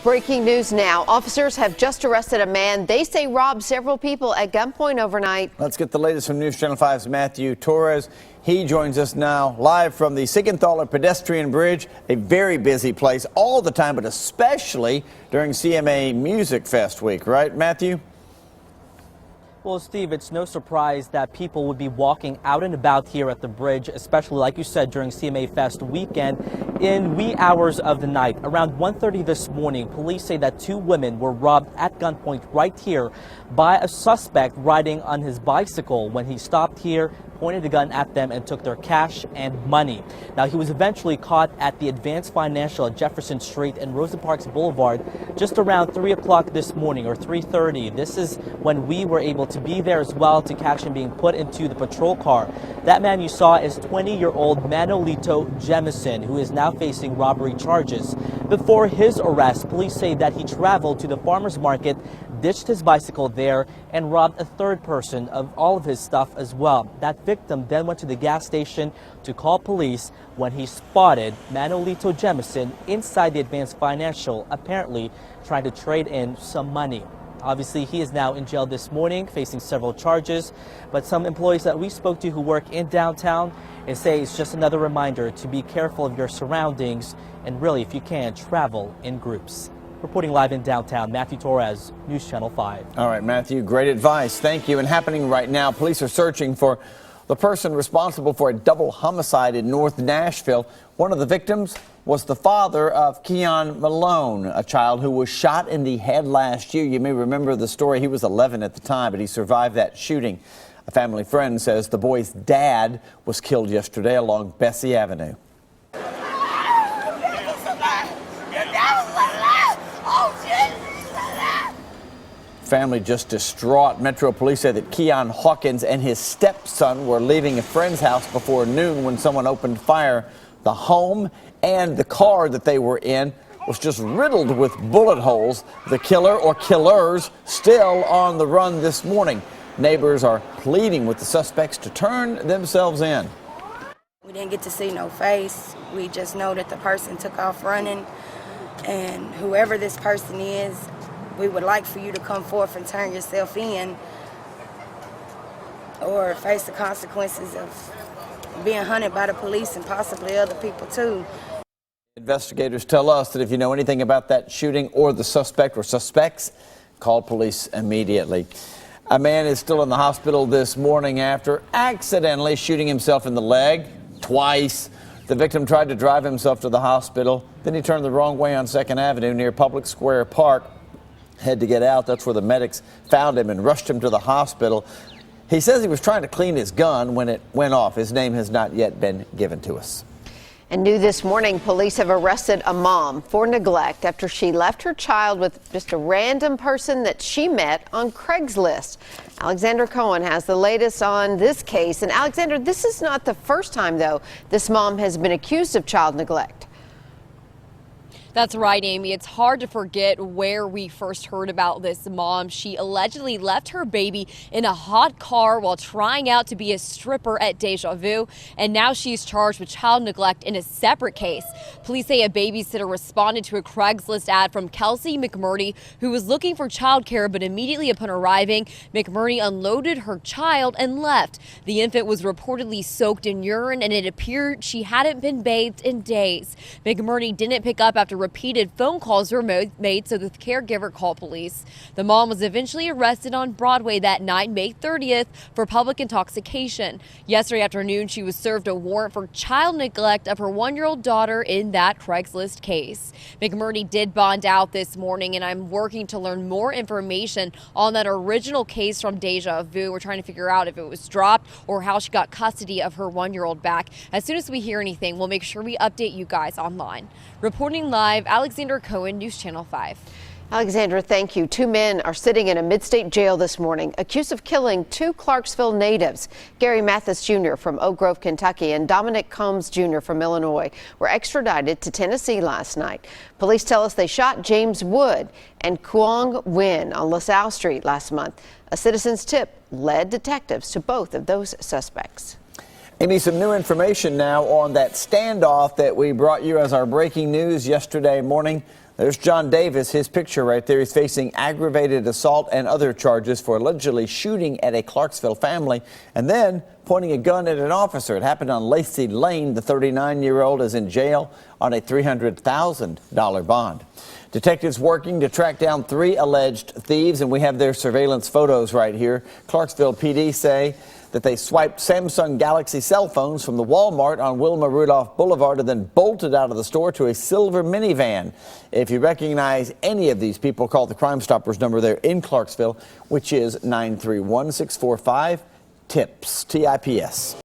Breaking news now. Officers have just arrested a man they say robbed several people at gunpoint overnight. Let's get the latest from News Channel 5's Matthew Torres. He joins us now live from the Siegenthaler Pedestrian Bridge, a very busy place all the time, but especially during CMA Music Fest week, right, Matthew? Well, Steve, it's no surprise that people would be walking out and about here at the bridge, especially, like you said, during CMA Fest weekend in wee hours of the night. Around 1:30 this morning, police say that two women were robbed at gunpoint right here by a suspect riding on his bicycle. When he stopped here, pointed a gun at them and took their cash and money. Now, he was eventually caught at the Advanced Financial at Jefferson Street and Rosa Parks Boulevard just around 3 o'clock this morning, or 3:30. This is when we were able to be there as well to catch him being put into the patrol car. That man you saw is 20-year-old Manolito Jemison, who is now facing robbery charges. Before his arrest, police say that he traveled to the farmer's market, ditched his bicycle there, and robbed a third person of all of his stuff as well. That victim then went to the gas station to call police when he spotted Manolito Jemison inside the Advanced Financial, apparently trying to trade in some money. Obviously, he is now in jail this morning, facing several charges. But some employees that we spoke to who work in downtown say it's just another reminder to be careful of your surroundings and really, if you can, travel in groups. Reporting live in downtown, Matthew Torres, News Channel 5. All right, Matthew, great advice. Thank you. And happening right now, police are searching for the person responsible for a double homicide in North Nashville. One of the victims was the father of Keon Malone, a child who was shot in the head last year. You may remember the story. He was 11 at the time, but he survived that shooting. A family friend says the boy's dad was killed yesterday along Bessie Avenue. Family just distraught. Metro Police say that Keon Hawkins and his stepson were leaving a friend's house before noon when someone opened fire. The home and the car that they were in was just riddled with bullet holes. The killer or killers still on the run this morning. Neighbors are pleading with the suspects to turn themselves in. We didn't get to see no face. We just know that the person took off running, and whoever this person is, we would like for you to come forth and turn yourself in or face the consequences of being hunted by the police and possibly other people too. Investigators tell us that if you know anything about that shooting or the suspect or suspects, call police immediately. A man is still in the hospital this morning after accidentally shooting himself in the leg twice. The victim tried to drive himself to the hospital. Then he turned the wrong way on 2nd Avenue near Public Square Park. Had to get out. That's where the medics found him and rushed him to the hospital. He says he was trying to clean his gun when it went off. His name has not yet been given to us. And new this morning, police have arrested a mom for neglect after she left her child with just a random person that she met on Craigslist. Alexander Cohen has the latest on this case. And Alexander, this is not the first time, though, this mom has been accused of child neglect. That's right, Amy. It's hard to forget where we first heard about this mom. She allegedly left her baby in a hot car while trying out to be a stripper at Deja Vu, and now she's charged with child neglect in a separate case. Police say a babysitter responded to a Craigslist ad from Kelsey McMurdy, who was looking for childcare, but immediately upon arriving, McMurdy unloaded her child and left. The infant was reportedly soaked in urine, and it appeared she hadn't been bathed in days. McMurdy didn't pick up after repeated phone calls were made, so the caregiver called police. The mom was eventually arrested on Broadway that night, May 30th, for public intoxication. Yesterday afternoon, she was served a warrant for child neglect of her 1-year-old daughter in that Craigslist case. McMurdy did bond out this morning, and I'm working to learn more information on that original case from Deja Vu. We're trying to figure out if it was dropped or how she got custody of her 1-year-old back. As soon as we hear anything, we'll make sure we update you guys online. Reporting live, Alexander Cohen, News Channel 5. Alexandra, thank you. 2 men are sitting in a mid-state jail this morning, accused of killing 2 Clarksville natives. Gary Mathis Jr. from Oak Grove, Kentucky, and Dominic Combs Jr. from Illinois were extradited to Tennessee last night. Police tell us they shot James Wood and Quang Nguyen on LaSalle Street last month. A citizen's tip led detectives to both of those suspects. Amy, some new information now on that standoff that we brought you as our breaking news yesterday morning. There's John Davis, his picture right there. He's facing aggravated assault and other charges for allegedly shooting at a Clarksville family and then pointing a gun at an officer. It happened on Lacey Lane. The 39-year-old is in jail on a $300,000 bond. Detectives working to track down 3 alleged thieves, and we have their surveillance photos right here. Clarksville PD say that they swiped Samsung Galaxy cell phones from the Walmart on Wilma Rudolph Boulevard and then bolted out of the store to a silver minivan. If you recognize any of these people, call the Crime Stoppers number there in Clarksville, which is 931-645-TIPS, TIPS.